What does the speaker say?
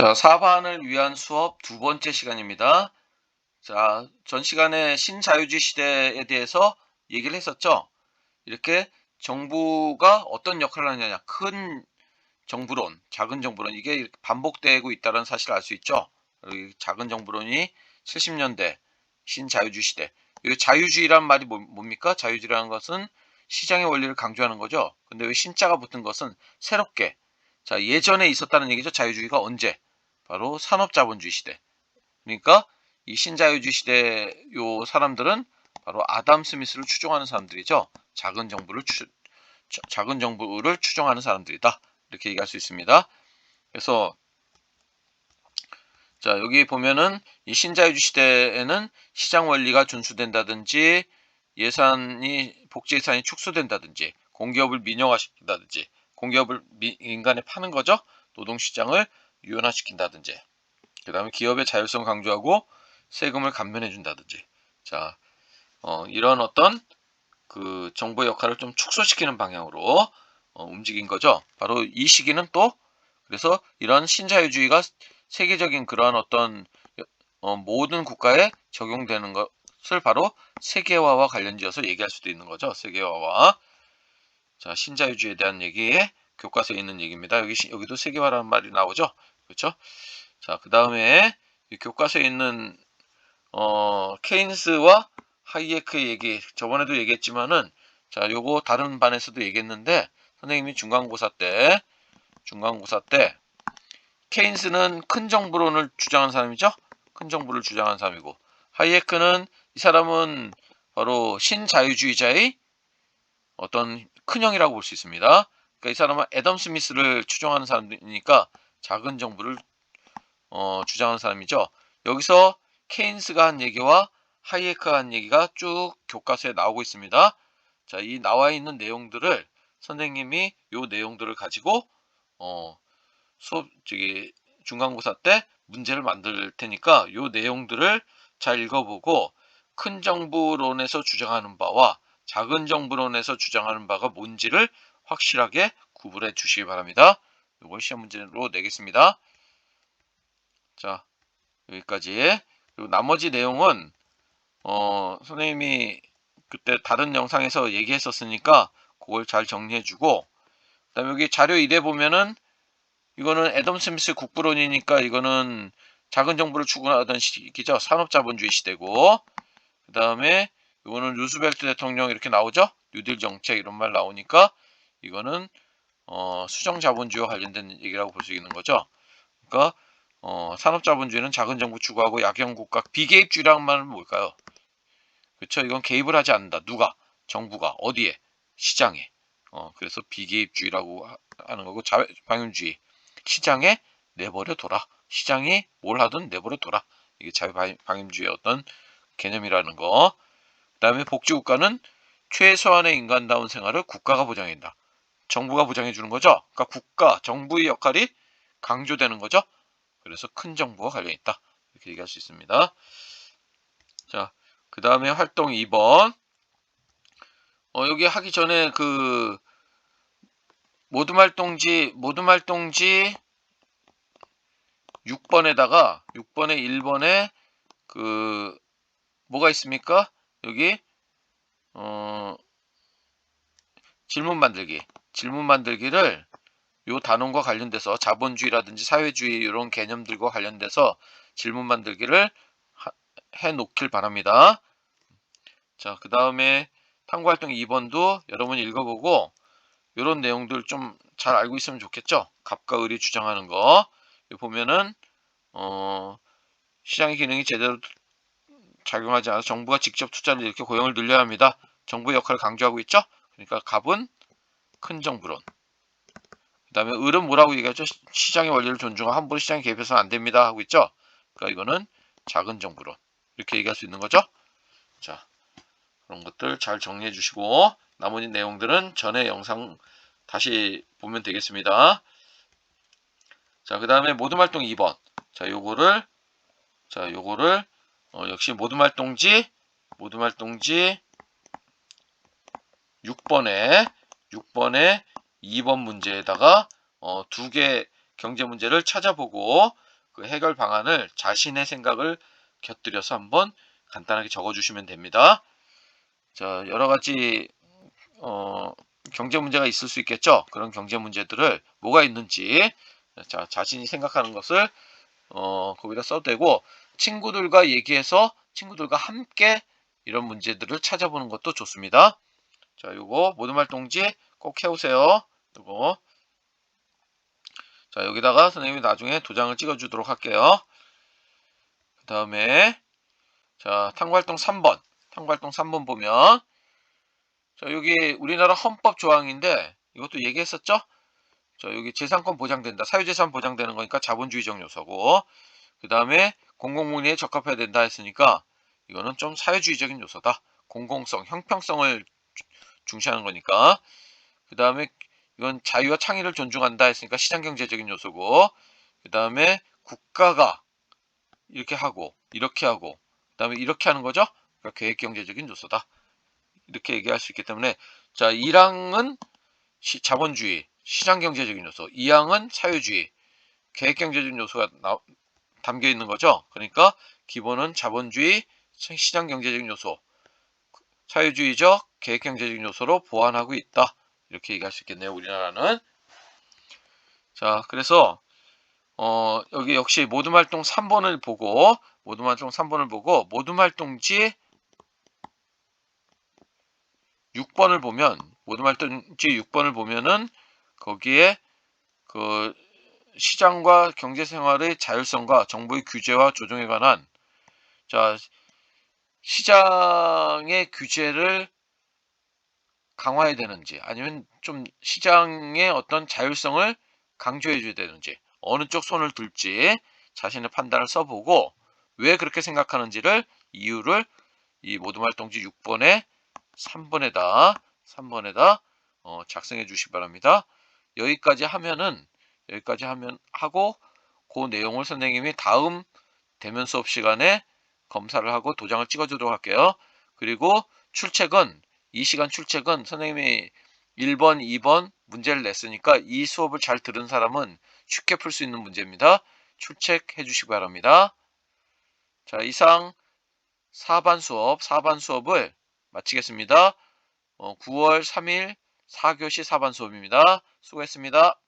자, 4반을 위한 수업 두 번째 시간입니다. 자, 전 시간에 신자유주의 시대에 대해서 얘기를 했었죠. 이렇게 정부가 어떤 역할을 하느냐, 큰 정부론, 작은 정부론, 이게 이렇게 반복되고 있다는 사실을 알 수 있죠. 이 작은 정부론이 70년대 신자유주의 시대. 이 자유주의란 말이 뭡니까? 자유주의라는 것은 시장의 원리를 강조하는 거죠. 근데 왜 신자가 붙은 것은 새롭게, 자, 예전에 있었다는 얘기죠. 자유주의가 언제? 바로 산업자본주의 시대. 그러니까 이 신자유주의 시대 요 사람들은 바로 아담 스미스를 추종하는 사람들이죠. 작은 정부를 추종하는 사람들이다. 이렇게 얘기할 수 있습니다. 그래서 자, 여기 보면은 이 신자유주의 시대에는 시장 원리가 준수된다든지 복지 예산이 축소된다든지 공기업을 민영화시킨다든지 공기업을 인간에 파는 거죠. 노동시장을 유연화시킨다든지 그 다음에 기업의 자율성 강조하고 세금을 감면해 준다든지 자, 이런 어떤 그 정부의 역할을 좀 축소시키는 방향으로 움직인 거죠. 바로 이 시기는 또 그래서 이런 신자유주의가 세계적인 그러한 어떤 모든 국가에 적용되는 것을 바로 세계화와 관련지어서 얘기할 수도 있는 거죠. 세계화와 자, 신자유주의에 대한 얘기에 교과서에 있는 얘기입니다. 여기도 세계화라는 말이 나오죠. 그렇죠? 자, 그 다음에 교과서에 있는 케인스와 하이에크의 얘기 저번에도 얘기했지만은 자, 요거 다른 반에서도 얘기했는데 선생님이 중간고사 때 케인스는 큰 정부론을 주장한 사람이죠. 큰 정부를 주장한 사람이고 하이에크는 이 사람은 바로 신자유주의자의 어떤 큰형이라고 볼 수 있습니다. 그러니까 이 사람은 애덤 스미스를 추종하는 사람이니까 작은 정부를 주장하는 사람이죠. 여기서 케인스가 한 얘기와 하이에크가 한 얘기가 쭉 교과서에 나오고 있습니다. 자, 이 나와 있는 내용들을 선생님이 요 내용들을 가지고 중간고사 때 문제를 만들 테니까 요 내용들을 잘 읽어보고 큰 정부론에서 주장하는 바와 작은 정부론에서 주장하는 바가 뭔지를 확실하게 구분해 주시기 바랍니다. 이걸 시험 문제로 내겠습니다. 자, 여기까지. 그리고 나머지 내용은 선생님이 그때 다른 영상에서 얘기했었으니까 그걸 잘 정리해주고 그다음에 여기 자료 1에 보면은 이거는 애덤 스미스 국부론이니까 이거는 작은 정부를 추구하던 시기죠. 산업자본주의 시대고 그 다음에 이거는 루스벨트 대통령 이렇게 나오죠. 뉴딜 정책 이런 말 나오니까 이거는 수정자본주의와 관련된 얘기라고 볼 수 있는 거죠. 그러니까 산업자본주의는 작은 정부 추구하고 약형국가 비개입주의라는 말은 뭘까요? 그렇죠. 이건 개입을 하지 않는다. 누가? 정부가 어디에? 시장에. 그래서 비개입주의라고 하는 거고 자유방임주의 시장에 내버려 둬라. 시장이 뭘 하든 내버려 둬라. 이게 자유방임주의의 어떤 개념이라는 거. 그 다음에 복지국가는 최소한의 인간다운 생활을 국가가 보장한다. 정부가 보장해 주는 거죠. 그러니까 정부의 역할이 강조되는 거죠. 그래서 큰 정부와 관련 있다. 이렇게 얘기할 수 있습니다. 자, 그 다음에 활동 2번. 여기 하기 전에 그 모둠활동지 6번에 1번에 그 뭐가 있습니까? 여기 질문 만들기를 요 단원과 관련돼서 자본주의라든지 사회주의 이런 개념들과 관련돼서 질문 만들기를 해 놓길 바랍니다. 자, 그 다음에 탐구활동 2번도 여러분이 읽어보고 이런 내용들 좀 잘 알고 있으면 좋겠죠. 갑과 을이 주장하는 거 여기 보면은 시장의 기능이 제대로 작용하지 않아서 정부가 직접 투자를 일으켜 고용을 늘려야 합니다. 정부의 역할을 강조하고 있죠. 그러니까 갑은 큰 정부론. 그 다음에 을은 뭐라고 얘기하죠? 시장의 원리를 존중하고 함부로 시장에 개입해서는 안 됩니다 하고 있죠. 그러니까 이거는 작은 정부론 이렇게 얘기할 수 있는 거죠. 자, 그런 것들 잘 정리해 주시고 나머지 내용들은 전에 영상 다시 보면 되겠습니다. 자, 그 다음에 모둠활동 2번. 자, 요거를 역시 모둠활동지 6번에 2번 문제에다가 두 개 경제 문제를 찾아보고 그 해결 방안을 자신의 생각을 곁들여서 한번 간단하게 적어주시면 됩니다. 자, 여러 가지 경제 문제가 있을 수 있겠죠. 그런 경제 문제들을 뭐가 있는지 자, 자신이 생각하는 것을 거기다 써도 되고, 친구들과 얘기해서 친구들과 함께 이런 문제들을 찾아보는 것도 좋습니다. 자, 요거 모든 활동지 꼭 해오세요. 요거. 자, 여기다가 선생님이 나중에 도장을 찍어 주도록 할게요. 그 다음에 자, 탐구활동 3번. 탐구활동 3번 보면 자, 여기 우리나라 헌법 조항인데 이것도 얘기했었죠? 자, 여기 재산권 보장된다. 사유재산 보장되는 거니까 자본주의적 요소고, 그 다음에 공공문의에 적합해야 된다 했으니까 이거는 좀 사회주의적인 요소다. 공공성, 형평성을 중시하는 거니까. 그 다음에 이건 자유와 창의를 존중한다 했으니까 시장경제적인 요소고, 그 다음에 국가가 이렇게 하고 이렇게 하고 그 다음에 이렇게 하는 거죠. 그러니까 계획경제적인 요소다. 이렇게 얘기할 수 있기 때문에, 자, 1항은 자본주의, 시장경제적인 요소, 2항은 사회주의, 계획경제적인 요소가 담겨 있는 거죠. 그러니까 기본은 자본주의, 시장경제적인 요소, 사회주의적, 계획경제적인 요소로 보완하고 있다. 이렇게 얘기할 수 있겠네요. 우리나라는. 자, 그래서 여기 역시 모둠활동 3번을 보고 모둠활동지 6번을 보면, 모둠활동지 6번을 보면은 거기에 그 시장과 경제생활의 자율성과 정부의 규제와 조정에 관한, 자, 시장의 규제를 강화해야 되는지 아니면 좀 시장의 어떤 자율성을 강조해 줘야 되는지, 어느 쪽 손을 둘지 자신의 판단을 써보고 왜 그렇게 생각하는지를, 이유를 이 모둠활동지 6번에 3번에다 작성해 주시기 바랍니다. 여기까지 하면 하고, 그 내용을 선생님이 다음 대면 수업 시간에 검사를 하고 도장을 찍어 주도록 할게요. 그리고 이 시간 출첵은 선생님이 1번, 2번 문제를 냈으니까 이 수업을 잘 들은 사람은 쉽게 풀 수 있는 문제입니다. 출첵해 주시기 바랍니다. 자, 이상 4반 수업을 마치겠습니다. 9월 3일 4교시 4반 수업입니다. 수고했습니다.